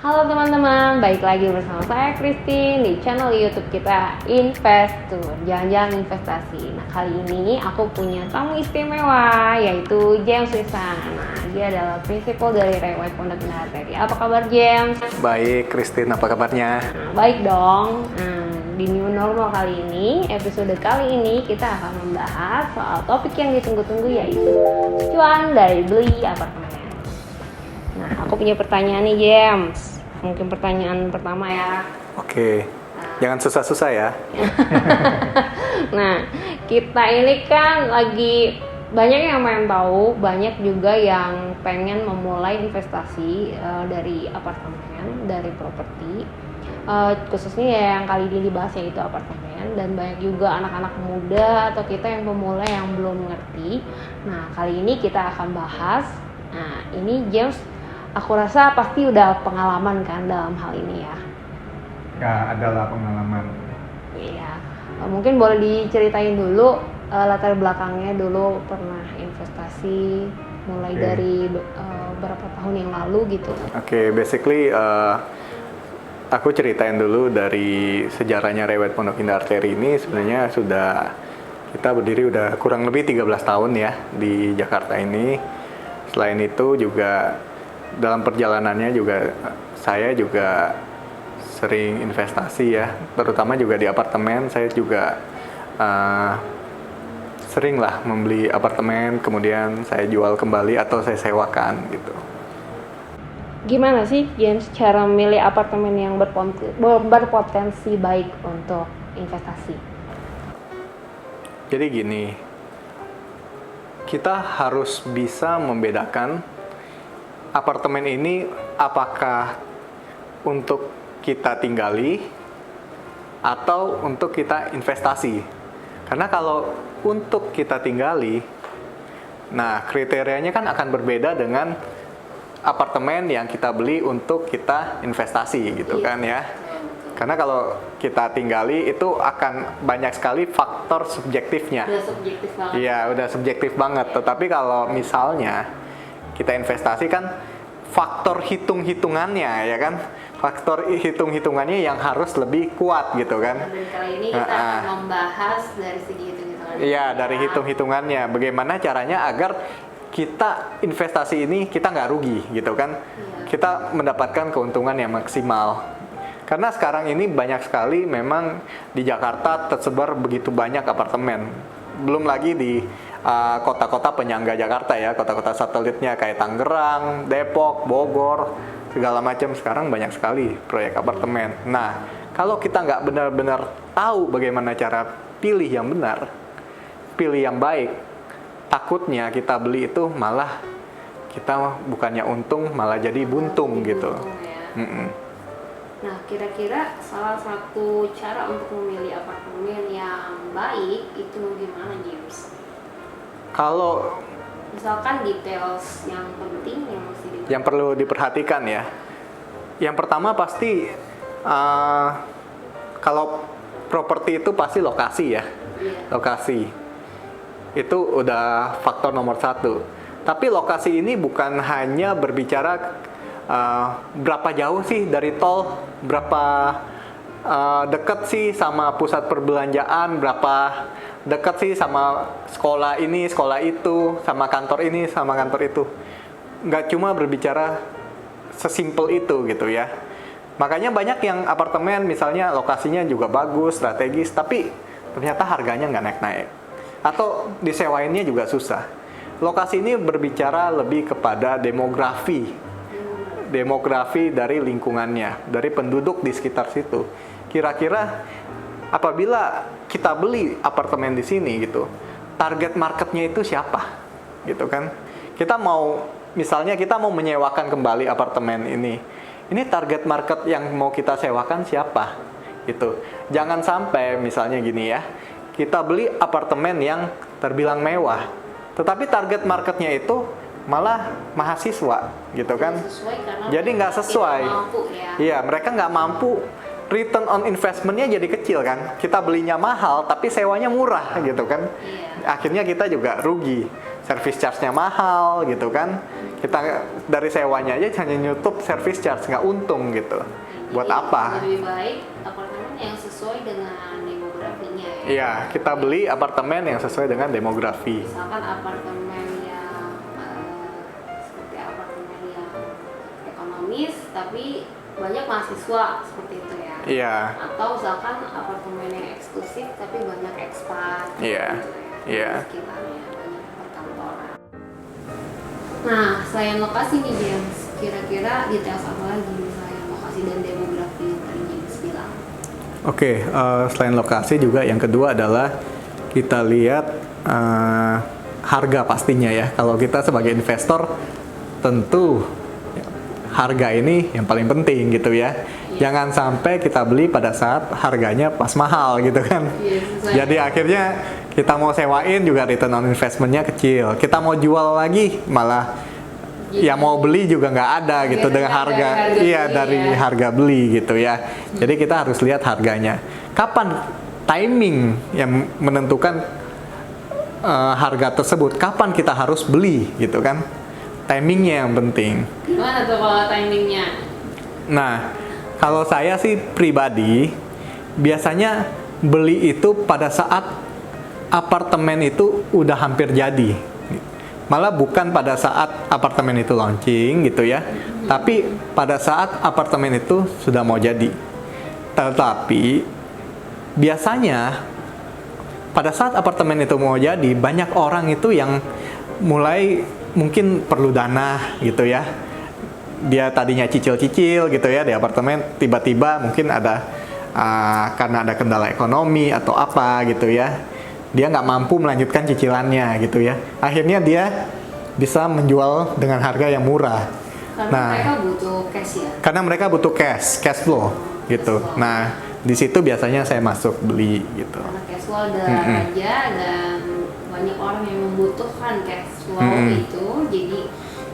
Halo teman-teman, balik lagi bersama saya Christine di channel YouTube kita Investur, jalan-jalan investasi. Nah, kali ini aku punya tamu istimewa yaitu James Wisana. Nah, dia adalah prinsipal dari Rewet Pondok Indah Arteri. Apa kabar James? Baik, Christine, apa kabarnya? Nah, baik dong. Di new normal kali ini, episode kali ini kita akan membahas soal topik yang ditunggu-tunggu yaitu cuan dari beli apartemen. Nah, aku punya pertanyaan nih James. Mungkin pertanyaan pertama ya. Oke, jangan susah-susah ya. Nah, kita ini kan lagi banyak yang pengen tahu, banyak juga yang pengen memulai investasi dari apartemen, dari properti. Khususnya ya yang kali ini dibahas yaitu apartemen, dan banyak juga anak-anak muda atau kita yang pemula yang belum ngerti. Nah, kali ini kita akan bahas. Nah, ini James, aku rasa pasti udah pengalaman kan dalam hal ini ya. Ya, adalah pengalaman. Iya, mungkin boleh diceritain dulu latar belakangnya dulu pernah investasi mulai dari berapa tahun yang lalu gitu. Oke, basically aku ceritain dulu dari sejarahnya Rewet Pondok Indah Arteri ini. Sebenarnya kita berdiri udah kurang lebih 13 tahun ya di Jakarta ini. Selain itu juga dalam perjalanannya juga saya juga sering investasi ya, terutama juga di apartemen. Saya juga sering lah membeli apartemen, kemudian saya jual kembali atau saya sewakan gitu. Gimana sih James cara memilih apartemen yang berpotensi baik untuk investasi? Jadi gini, kita harus bisa membedakan apartemen ini apakah untuk kita tinggali atau untuk kita investasi. Karena kalau untuk kita tinggali, nah kriterianya kan akan berbeda dengan apartemen yang kita beli untuk kita investasi gitu kan ya. Karena kalau kita tinggali itu akan banyak sekali faktor subjektifnya. Udah subjektif banget. Iya, udah subjektif banget. Tetapi kalau misalnya kita investasi kan faktor hitung-hitungannya ya kan, faktor hitung-hitungannya yang harus lebih kuat gitu kan. Dan kali ini kita akan membahas dari segi hitung-hitungannya. Iya, dari hitung-hitungannya bagaimana caranya agar kita investasi ini kita nggak rugi gitu kan. Kita mendapatkan keuntungan yang maksimal. Karena sekarang ini banyak sekali memang di Jakarta tersebar begitu banyak apartemen. Belum lagi di kota-kota penyangga Jakarta ya, kota-kota satelitnya kayak Tangerang, Depok, Bogor, segala macam. Sekarang banyak sekali proyek apartemen. Nah, kalau kita nggak benar-benar tahu bagaimana cara pilih yang benar, pilih yang baik, takutnya kita beli itu malah kita bukannya untung, malah jadi buntung gitu. Ya. Nah, kira-kira salah satu cara untuk memilih apartemen yang baik itu gimana, James? Kalau Misalkan details yang penting yang mesti yang perlu diperhatikan ya, yang pertama pasti kalau properti itu pasti lokasi ya. Lokasi itu udah faktor nomor satu. Tapi lokasi ini bukan hanya berbicara berapa jauh sih dari tol, berapa dekat sih sama pusat perbelanjaan, berapa dekat sih sama sekolah ini, sekolah itu, sama kantor ini, sama kantor itu. Nggak cuma berbicara sesimpel itu gitu ya. Makanya banyak yang apartemen misalnya lokasinya juga bagus, strategis, tapi ternyata harganya nggak naik-naik. Atau disewainnya juga susah. Lokasi ini berbicara lebih kepada demografi dari lingkungannya, dari penduduk di sekitar situ. Kira-kira apabila kita beli apartemen di sini gitu, target marketnya itu siapa? Gitu kan? Misalnya kita mau menyewakan kembali apartemen ini. Ini target market yang mau kita sewakan siapa? Gitu. Jangan sampai misalnya gini ya, kita beli apartemen yang terbilang mewah, tetapi target marketnya itu malah mahasiswa gitu kan. Jadi nggak sesuai. Iya, mereka nggak mampu. Return on investment-nya jadi kecil kan. Kita belinya mahal tapi sewanya murah gitu kan. Akhirnya kita juga rugi. Service charge-nya mahal gitu kan. Kita dari sewanya aja hanya nyutup service charge, nggak untung gitu. Buat Jadi, apa? Lebih baik apartemen yang sesuai dengan demografinya ya. Iya, kita beli apartemen yang sesuai dengan demografi. Misalkan apartemen yang seperti apartemen yang ekonomis tapi banyak mahasiswa seperti itu ya. Iya. Atau misalkan apartemen yang eksklusif tapi banyak ekspat. Iya. Gitu ya. Iya. Di sekitarnya banyak perkantoran. Nah, selain lokasi nih James, kira-kira detail apa lagi misalnya lokasi dan demografi yang tadi James bilang? Oke, selain lokasi juga yang kedua adalah kita lihat harga pastinya ya. Kalau kita sebagai investor tentu harga ini yang paling penting gitu ya. Jangan sampai kita beli pada saat harganya pas mahal gitu kan. Jadi akhirnya kita mau sewain juga return on investment-nya kecil. Kita mau jual lagi malah ya mau beli juga nggak ada gitu dengan harga dari harga beli gitu ya. Jadi kita harus lihat harganya. Kapan timing yang menentukan harga tersebut? Kapan kita harus beli gitu kan? Timingnya yang penting. Gimana tuh kalau timingnya? Nah, kalau saya sih pribadi biasanya beli itu pada saat apartemen itu udah hampir jadi. Malah bukan pada saat apartemen itu launching gitu ya, tapi pada saat apartemen itu sudah mau jadi. Tetapi biasanya pada saat apartemen itu mau jadi, banyak orang itu yang mulai mungkin perlu dana gitu ya. Dia tadinya cicil-cicil gitu ya di apartemen, tiba-tiba mungkin ada karena ada kendala ekonomi atau apa gitu ya, dia nggak mampu melanjutkan cicilannya gitu ya. Akhirnya dia bisa menjual dengan harga yang murah. Karena mereka butuh cash ya. Karena mereka butuh cash flow gitu. Nah, di situ biasanya saya masuk beli gitu. Karena cash flow ada aja dan banyak orang yang membutuhkan cash flow itu, jadi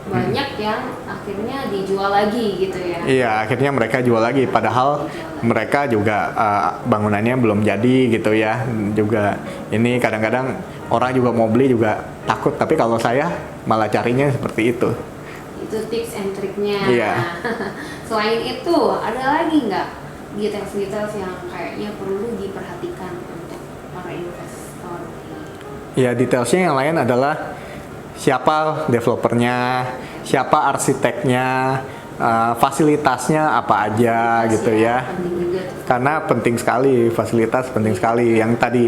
banyak yang akhirnya dijual lagi gitu ya. Iya, akhirnya mereka jual lagi padahal mereka juga bangunannya belum jadi gitu ya. Juga ini kadang-kadang orang juga mau beli juga takut, tapi kalau saya malah carinya seperti itu. Itu tips and triknya. Iya. Selain itu, ada lagi nggak details-details yang kayaknya perlu diperhatikan untuk para investor? Ya, detailsnya yang lain adalah siapa developernya, siapa arsiteknya, fasilitasnya apa aja gitu ya. Karena penting sekali, fasilitas penting sekali. Yang tadi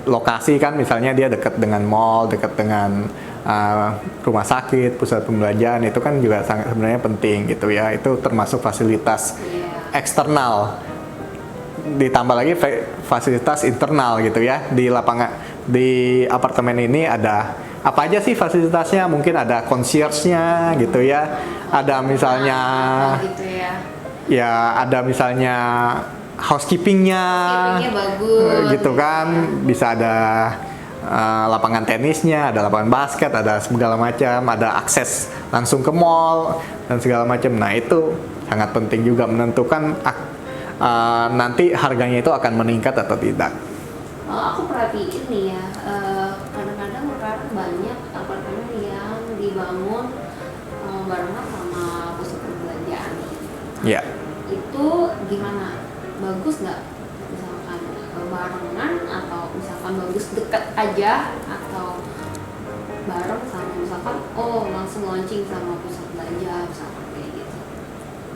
lokasi kan misalnya dia dekat dengan mall, dekat dengan rumah sakit, pusat pembelanjaan, itu kan juga sangat sebenarnya penting gitu ya. Itu termasuk fasilitas eksternal. Ditambah lagi fasilitas internal gitu ya. Di apartemen ini ada apa aja sih fasilitasnya? Mungkin ada concierge-nya gitu ya. Ada misalnya ya ada misalnya housekeeping-nya bagus gitu kan. Bisa ada lapangan tenisnya, ada lapangan basket, ada segala macam, ada akses langsung ke mall dan segala macam. Nah, itu sangat penting juga menentukan nanti harganya itu akan meningkat atau tidak. Aku perhatiin nih ya, kadang-kadang banyak apartemen yang dibangun barengan sama pusat perbelanjaan. Ya. Itu gimana? Bagus nggak? Misalkan barengan atau misalkan bagus dekat aja atau bareng sama misalkan langsung launching sama pusat belanja misalkan kayak gitu.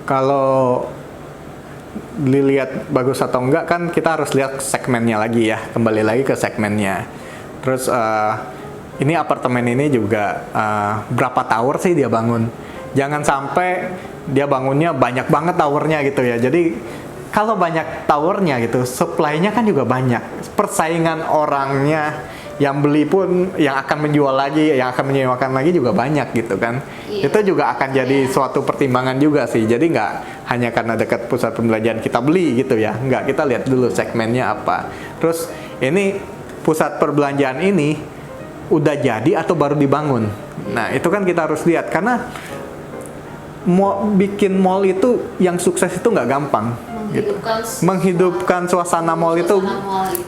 Kalau dilihat bagus atau enggak kan kita harus lihat segmennya lagi ya, kembali lagi ke segmennya. Terus ini apartemen ini juga berapa tower sih dia bangun. Jangan sampai dia bangunnya banyak banget towernya gitu ya. Jadi kalau banyak towernya gitu, supply-nya kan juga banyak. Persaingan orangnya yang beli pun, yang akan menjual lagi, yang akan menyewakan lagi juga banyak gitu kan. Iya. Itu juga akan jadi suatu pertimbangan juga sih. Jadi nggak hanya karena dekat pusat pembelanjaan kita beli gitu ya. Nggak, kita lihat dulu segmennya apa. Terus ini pusat perbelanjaan ini udah jadi atau baru dibangun. Nah, itu kan kita harus lihat karena bikin mall itu yang sukses itu nggak gampang. Menghidupkan suasana mall itu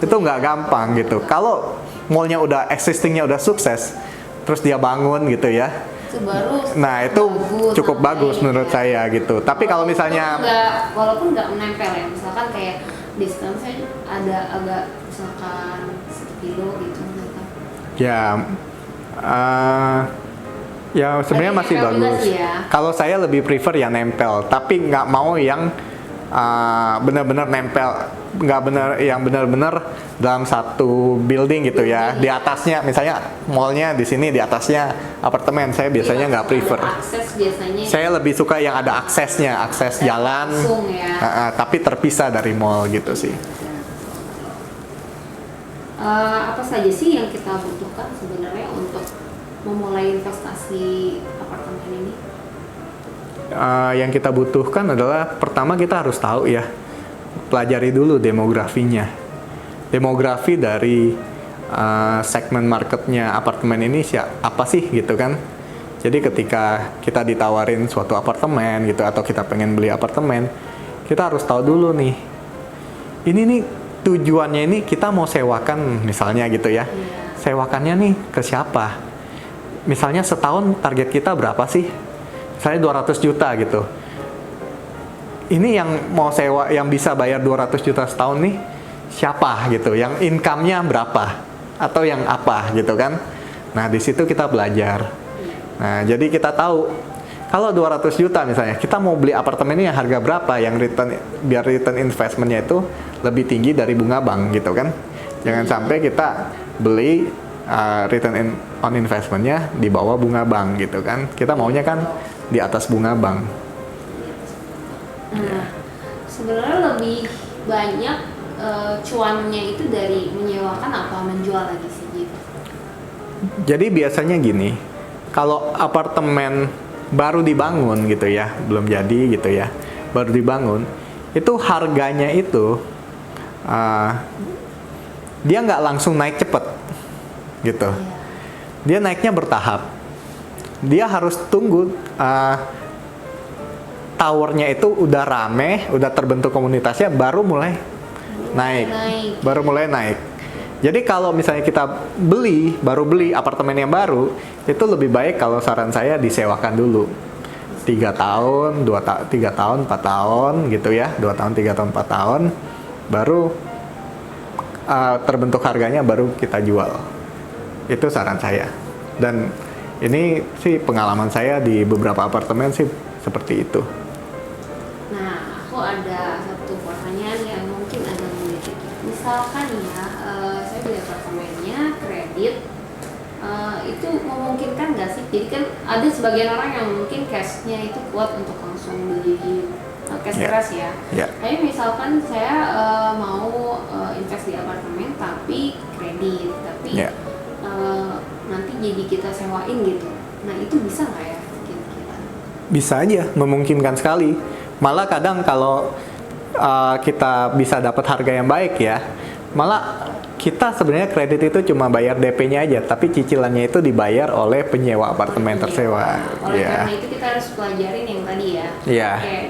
nggak gampang gitu. Kalau mallnya udah existingnya udah sukses, terus dia bangun gitu ya, Itu baru. Nah itu cukup bagus menurut saya gitu. Tapi kalau misalnya walaupun nggak menempel ya, misalkan kayak distance ada agak misalkan 1 kilo gitu. Ya, ya sebenarnya masih bagus. Ya. Kalau saya lebih prefer yang nempel, tapi nggak mau yang benar-benar nempel, nggak benar-benar dalam satu building gitu ya. Di atasnya, misalnya mallnya di sini, di atasnya apartemen. Saya biasanya nggak prefer. Akses biasanya. Saya lebih suka yang ada aksesnya, akses jalan, langsung, ya. Tapi terpisah dari mall gitu sih. Apa saja sih yang kita butuhkan sebenarnya untuk memulai investasi apartemen ini? Yang kita butuhkan adalah pertama kita harus tahu ya, pelajari dulu demografinya, demografi dari segmen marketnya apartemen ini apa sih gitu kan. Jadi ketika kita ditawarin suatu apartemen gitu atau kita pengen beli apartemen, kita harus tahu dulu nih, ini nih tujuannya ini kita mau sewakan misalnya gitu ya, sewakannya nih ke siapa, misalnya setahun target kita berapa sih, misalnya 200 juta gitu. Ini yang mau sewa, yang bisa bayar 200 juta setahun nih siapa gitu, yang income-nya berapa atau yang apa gitu kan. Nah di situ kita belajar. Nah jadi kita tahu kalau 200 juta misalnya kita mau beli apartemen ini yang harga berapa, yang biar return investmentnya itu lebih tinggi dari bunga bank gitu kan. Jangan sampai kita beli return on investmentnya di bawah bunga bank gitu kan. Kita maunya kan di atas bunga bank. Nah, sebenarnya lebih banyak cuannya itu dari menyewakan apa menjual lagi sih gitu? Jadi biasanya gini, kalau apartemen baru dibangun gitu ya, belum jadi gitu ya, baru dibangun, itu harganya itu dia nggak langsung naik cepet gitu. Dia naiknya bertahap. Dia harus tunggu towernya itu udah rame, udah terbentuk komunitasnya, baru mulai naik. Baru mulai naik. Jadi kalau misalnya kita baru beli apartemen yang baru, itu lebih baik kalau saran saya disewakan dulu 3 tahun, 3 tahun, 4 tahun gitu ya, 2 tahun, 3 tahun, 4 tahun, baru terbentuk harganya, baru kita jual. Itu saran saya. Dan ini sih pengalaman saya di beberapa apartemen sih seperti itu. Nah, aku ada satu pertanyaan yang mungkin agak menggelitik. Misalkan ya, saya beli apartemennya kredit, itu memungkinkan nggak sih? Jadi kan ada sebagian orang yang mungkin cashnya itu kuat untuk langsung beli cash keras ya. Tapi misalkan saya mau invest di apartemen tapi kredit, tapi nanti jadi kita sewain gitu. Nah itu bisa nggak ya kira-kira? Bisa aja, memungkinkan sekali. Malah kadang kalau kita bisa dapat harga yang baik ya, malah kita sebenarnya kredit itu cuma bayar DP-nya aja, tapi cicilannya itu dibayar oleh penyewa apartemen tersewa. Oleh karena itu kita harus pelajarin yang tadi ya, kayak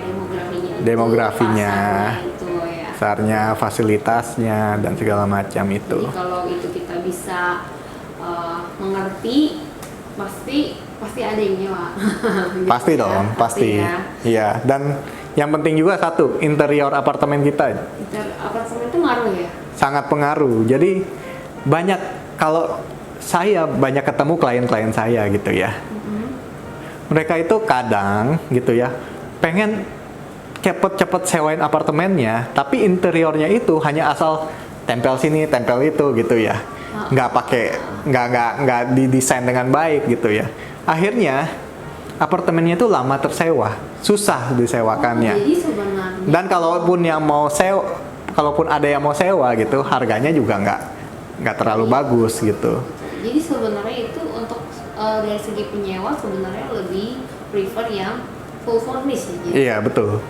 demografinya, itu, ya. besarnya, fasilitasnya dan segala macam itu. Jadi kalau itu kita bisa mengerti, pasti ada yang nyewa. Pasti dong, pasti. Iya, dan yang penting juga satu, interior apartemen kita. Apartemen itu ngaruh ya? Sangat pengaruh. Jadi kalau saya banyak ketemu klien-klien saya gitu ya. Mereka itu kadang gitu ya, pengen cepet-cepet sewain apartemennya, tapi interiornya itu hanya asal tempel sini, tempel itu gitu ya. Nggak didesain dengan baik gitu ya. Akhirnya apartemennya itu lama tersewa, susah disewakannya. Jadi sebenarnya. Dan kalaupun ada yang mau sewa gitu, harganya juga nggak terlalu bagus gitu. Jadi sebenarnya itu untuk dari segi penyewa sebenarnya lebih prefer yang full furnish ya. Iya betul.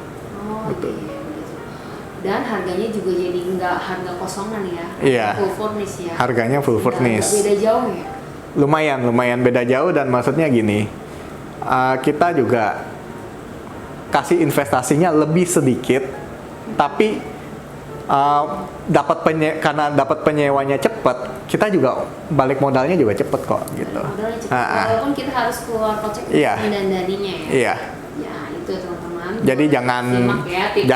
Betul. Iya. Dan harganya juga jadi nggak harga kosongan ya. Iya. Full furnish ya. Harganya full furnish. Beda jauh ya. Lumayan beda jauh, dan maksudnya gini, kita juga kasih investasinya lebih sedikit, tapi karena dapat penyewanya cepat, kita juga balik modalnya juga cepet kok gitu. Modalnya cepat. Walaupun kita harus keluar kocek Iya. mendandaninya ya. Iya. Ya itu teman-teman. Jadi jangan Simak ya tipsnya.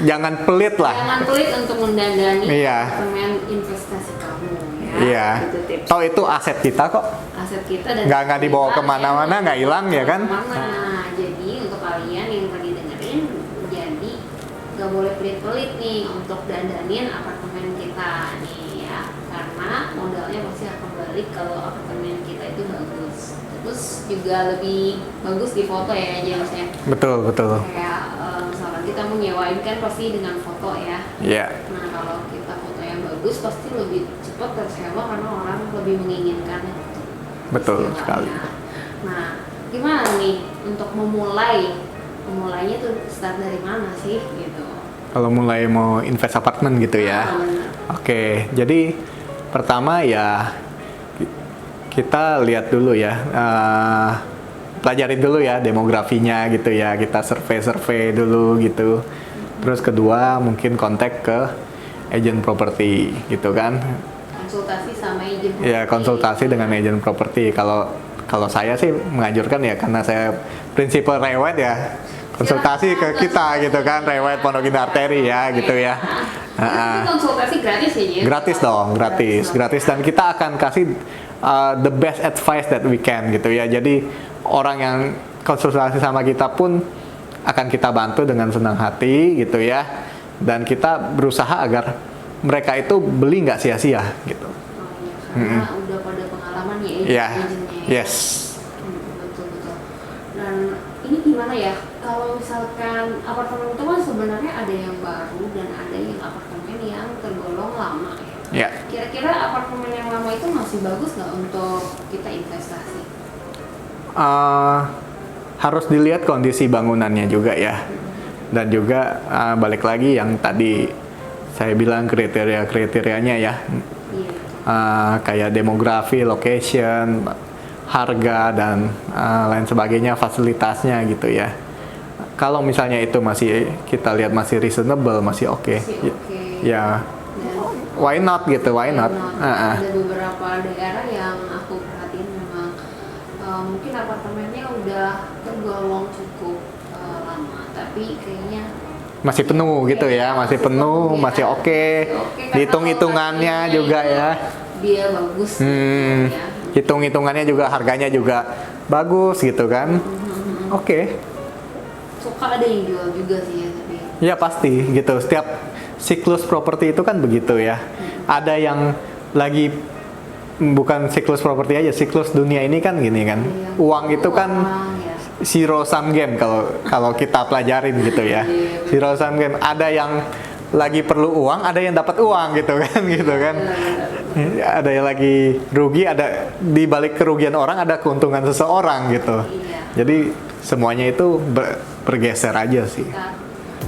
jangan pelit lah. Jangan pelit untuk mendandani Iya. apartemen investasi kamu ya. Iya. Itu tips. Toh itu aset kita kok. Aset kita dan Nggak dibawa kemana-mana, nggak hilang ya kan? Kemana. Jadi untuk kalian yang tadi dengerin, jadi nggak boleh pelit-pelit nih untuk dandanin apartemen kita nih ya, karena modalnya pasti akan balik kalau apartemen kita itu bagus. Terus juga lebih bagus di foto ya James ya. Betul. Kayak misalkan kita mau nyewain kan pasti dengan foto ya. Iya. Nah kalau kita foto yang bagus pasti lebih cepat tersewa karena orang lebih menginginkan itu. Betul Istilahnya. sekali. Nah gimana nih untuk memulainya tuh start dari mana sih gitu? Kalau mulai mau invest apartemen gitu ya. Bener. Oke, jadi pertama ya kita lihat dulu ya, pelajarin dulu ya demografinya gitu ya, kita survei dulu gitu. Terus kedua mungkin kontak ke agent properti gitu kan. Konsultasi sama agent properti. Ya konsultasi dengan agent properti. Kalau saya sih menganjurkan ya karena saya prinsipal rewet ya. Konsultasi ke kita gitu kan, rewet Pondok Indah Arteri ya gitu ya. Itu konsultasi gratis ya Jim? Gratis dong, gratis dan kita akan kasih the best advice that we can gitu ya. Jadi orang yang konsultasi sama kita pun akan kita bantu dengan senang hati gitu ya. Dan kita berusaha agar mereka itu beli nggak sia-sia gitu. Oh, iya, karena udah pada pengalaman ya Ya, agentnya. yes. Betul. Dan ini gimana ya? Kalau misalkan apartemen itu kan sebenarnya ada yang baru dan ada yang apartemen yang tergolong lama ya. Ya. Kira-kira apartemen yang lama itu masih bagus nggak untuk kita investasi? Harus dilihat kondisi bangunannya juga ya. Dan juga balik lagi yang tadi saya bilang kriteria-kriterianya ya. Iya. Kayak demografi, location, harga dan lain sebagainya, fasilitasnya gitu ya. Kalau misalnya itu masih kita lihat masih reasonable, masih oke. Masih oke. Ya, Dan why not gitu, why not? Ada beberapa daerah yang aku perhatiin memang mungkin apartemennya udah tergolong cukup lama, tapi kayaknya Masih penuh gitu ya, masih penuh, masih oke. Hitung-hitungannya juga ya. Dia bagus gitu ya. Hitung-hitungannya juga, harganya juga bagus gitu kan. Oke. Suka ada yang jual juga sih ya, tapi Ya pasti gitu. Setiap siklus properti itu kan begitu ya. Ada yang lagi bukan siklus properti aja, siklus dunia ini kan gini kan. Uang itu kan ya. zero sum game kalau kita pelajarin gitu ya. Zero sum game. Ada yang lagi perlu uang, ada yang dapat uang gitu kan, gitu kan. Ada yang lagi rugi, ada di balik kerugian orang ada keuntungan seseorang gitu. Iya. Jadi semuanya itu bergeser aja sih.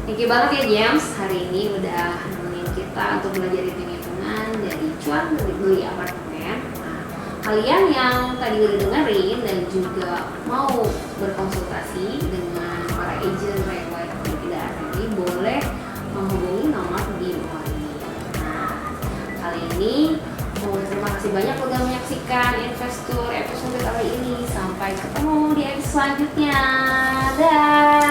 Thank you banget ya James, hari ini udah nemenin kita untuk belajar hitung-hitungan dari cuan beli apartemen. Nah, kalian yang tadi udah dengerin dan juga mau berkonsultasi dengan para agent rewet Pondok Indah Arteri, boleh menghubungi nomor di bawah ini. Nah, kali ini terima kasih banyak udah menyaksikan Investor episode kali ini. Sampai ketemu di episode selanjutnya. Dah.